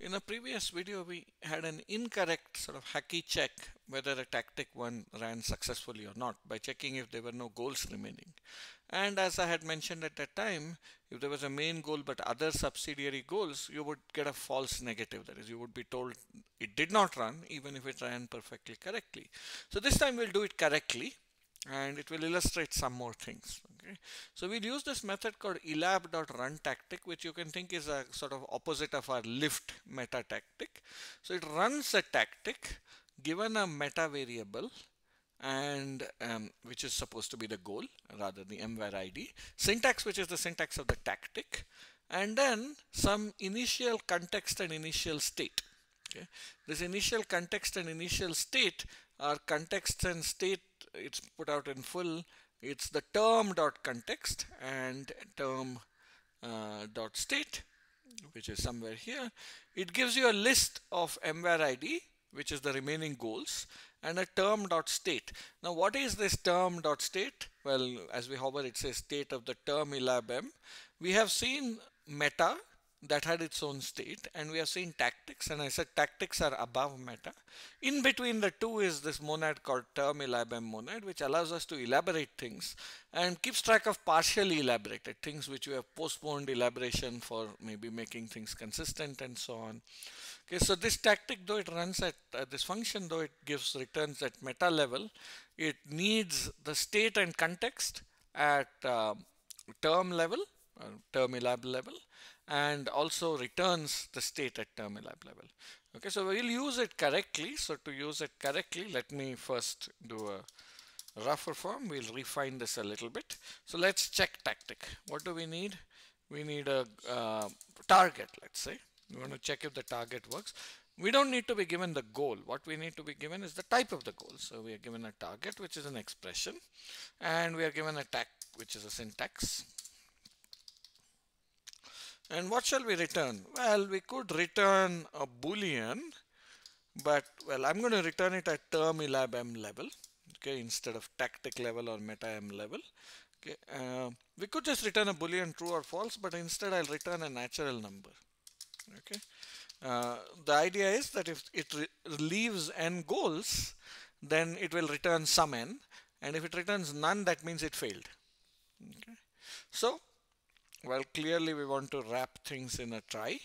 In a previous video, we had an incorrect sort of hacky check whether a tactic one ran successfully or not by checking if there were no goals remaining. And as I had mentioned at that time, if there was a main goal but other subsidiary goals, you would get a false negative. That is, you would be told it did not run even if it ran perfectly correctly. So this time we'll do it correctly, and it will illustrate some more things. Okay, so we'll use this method called elab.runTactic, which you can think is a sort of opposite of our lift meta tactic. So it runs a tactic given a meta variable, and which is supposed to be the goal, rather the mvar id, syntax which is the syntax of the tactic, and then some initial context and initial state. Okay, this initial context and initial state are context and state. It's put out in full. It's the term.context and term dot state, which is somewhere here. It gives you a list of mvar id, which is the remaining goals, and a term.state. Now what is this term.state? Well, as we hover, it says state of the TermElab m. We have seen meta that had its own state, and we have seen tactics, and I said tactics are above meta. In between the two is this monad called TermElab m monad, which allows us to elaborate things and keeps track of partially elaborated things which we have postponed elaboration for, maybe making things consistent and so on. Okay, so this tactic, though it runs at this function, though it gives returns at meta level, it needs the state and context at term level, TermElab level, and also returns the state at TermElab level. Okay, so we'll use it correctly. So to use it correctly, let me first do a rougher form. We'll refine this a little bit. So let's check tactic. What do we need? We need a target, let's say. We want to check if the target works. We don't need to be given the goal. What we need to be given is the type of the goal. So we are given a target, which is an expression, and we are given a tag, which is a syntax. And what shall we return? Well, we could return a boolean, but well, I'm going to return it at TermElab m level, okay, instead of tactic level or meta m level. Okay, we could just return a boolean true or false, but instead I'll return a natural number. Okay, the idea is that if it leaves n goals, then it will return some n, and if it returns none, that means it failed. Okay, so well, clearly we want to wrap things in a try.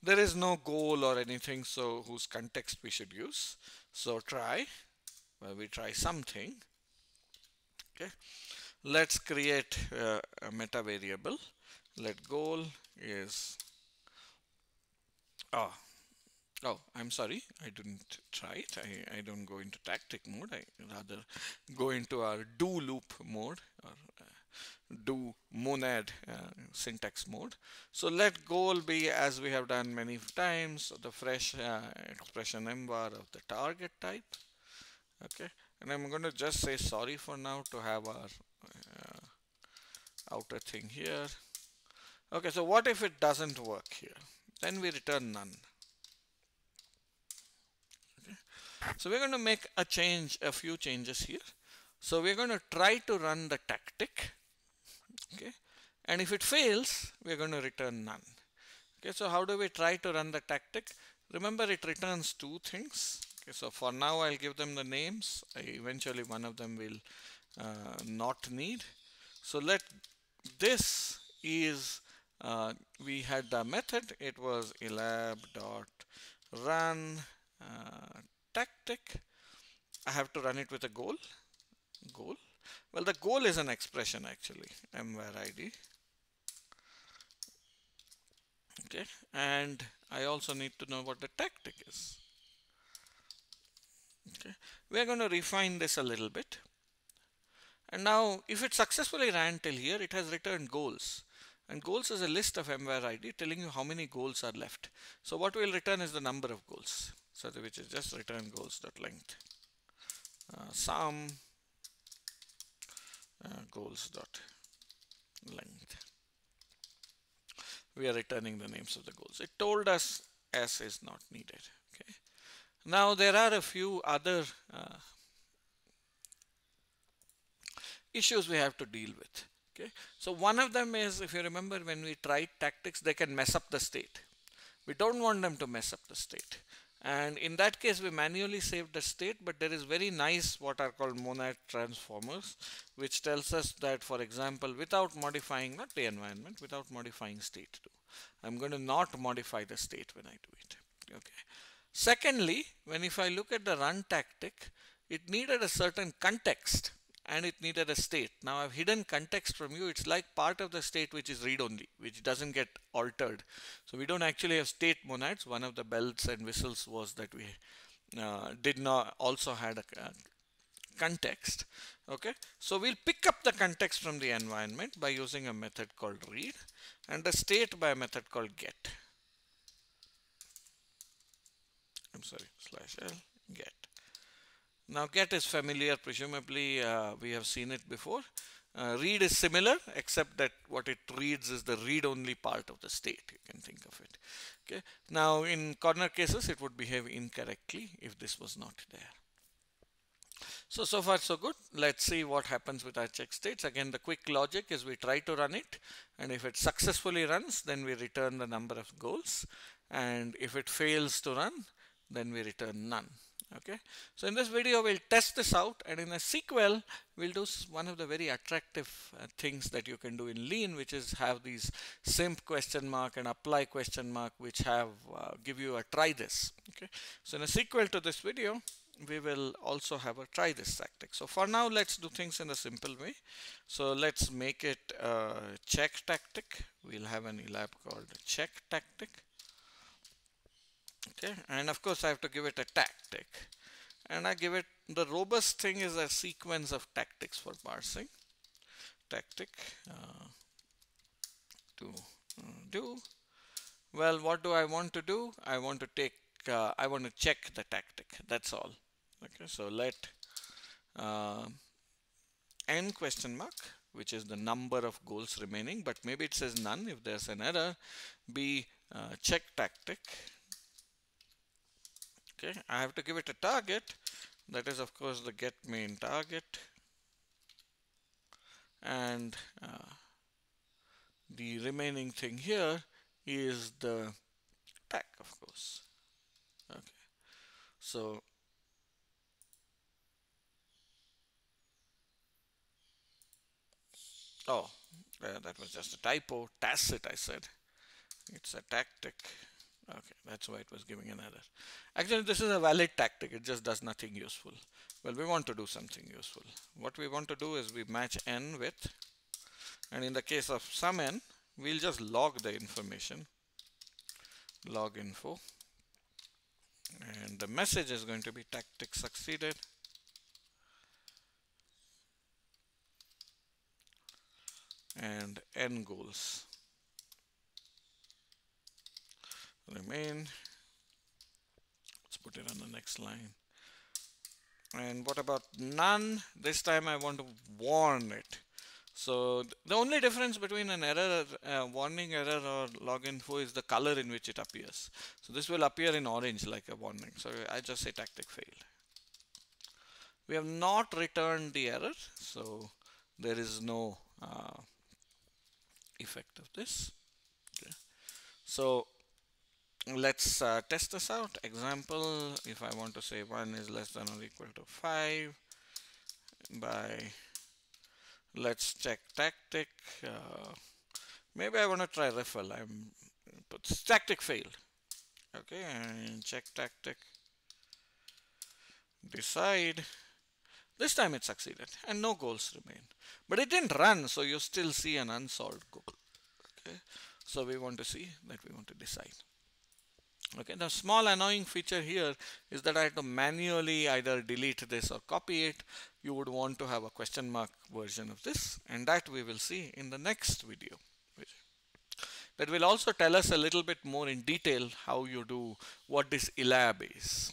There is no goal or anything, so whose context we should use. So try, well, we try something. Okay, let's create a meta variable. Let goal is oh, I'm sorry, I didn't try it. I don't go into tactic mode. I rather go into our do loop mode, or do monad syntax mode. So let goal be, as we have done many times, the fresh expression mvar of the target type. Okay, and I'm going to just say sorry for now to have our outer thing here. Okay, so what if it doesn't work here? Then we return none. Okay, so we're going to make a few changes here. So we're going to try to run the tactic. Okay, and if it fails, we're going to return none. Okay, so how do we try to run the tactic? Remember, it returns two things. Okay, so for now I'll give them the names. Eventually one of them will not need. So let this is we had the method. It was elab.run tactic. I have to run it with a goal. Well, the goal is an expression actually, mvar id. Okay, and I also need to know what the tactic is. Okay, we are going to refine this a little bit. And now, if it successfully ran till here, it has returned goals. And goals is a list of mvar id telling you how many goals are left. So what we'll return is the number of goals. So which is just return goals.length. Sum goals.length. We are returning the names of the goals. It told us S is not needed. Okay. Now there are a few other issues we have to deal with. Okay. So one of them is, if you remember, when we tried tactics, they can mess up the state. We don't want them to mess up the state. And in that case, we manually save the state, but there is very nice what are called monad transformers, which tells us that, for example, without modifying, not the environment, without modifying state too. I'm going to not modify the state when I do it. Okay. Secondly, if I look at the runTactic, it needed a certain context and it needed a state. Now I've hidden context from you. It's like part of the state which is read only, which doesn't get altered. So we don't actually have state monads. One of the bells and whistles was that we did not also had a context. Okay, so we'll pick up the context from the environment by using a method called read and the state by a method called get. I'm sorry, /l get. Now get is familiar, presumably we have seen it before. Read is similar, except that what it reads is the read-only part of the state. You can think of it. Okay. Now in corner cases, it would behave incorrectly if this was not there. So far so good. Let's see what happens with our check states. Again, the quick logic is we try to run it, and if it successfully runs, then we return the number of goals, and if it fails to run, then we return none. Okay, so in this video we'll test this out, and in a sequel we'll do one of the very attractive things that you can do in Lean, which is have these simp question mark and apply question mark, which have give you a try this. Okay, so in a sequel to this video we will also have a try this tactic. So for now, let's do things in a simple way. So let's make it a check tactic. We'll have an elab called check tactic. Okay, and of course I have to give it a tactic, and I give it, the robust thing is a sequence of tactics for parsing. Tactic to do, well, what do I want to do? I want to take, I want to check the tactic, that's all. Okay, so let n question mark, which is the number of goals remaining, but maybe it says none if there's an error, be check tactic. Okay, I have to give it a target, that is of course the get main target, and the remaining thing here is the tag, of course. Okay, so that was just a typo, tacit I said, it's a tactic. Okay, that's why it was giving an error. Actually, this is a valid tactic. It just does nothing useful. Well, we want to do something useful. What we want to do is we match n with, and in the case of some n, we'll just log the information, log info, and the message is going to be tactic succeeded. And n goals remain. Let's put it on the next line. And what about none? This time I want to warn it. So the only difference between an error, warning error or log info is the color in which it appears. So this will appear in orange like a warning. So I just say tactic failed. We have not returned the error, so there is no effect of this. Okay. So let's test this out. Example, if I want to say 1 is less than or equal to 5 by, let's check tactic. Maybe I want to try riffle. Tactic failed. Okay, and check tactic. Decide. This time it succeeded and no goals remain. But it didn't run, so you still see an unsolved goal. Okay, so we want to see that we want to decide. Okay, the small annoying feature here is that I have to manually either delete this or copy it. You would want to have a question mark version of this, and that we will see in the next video. That will also tell us a little bit more in detail how you do what this elab is.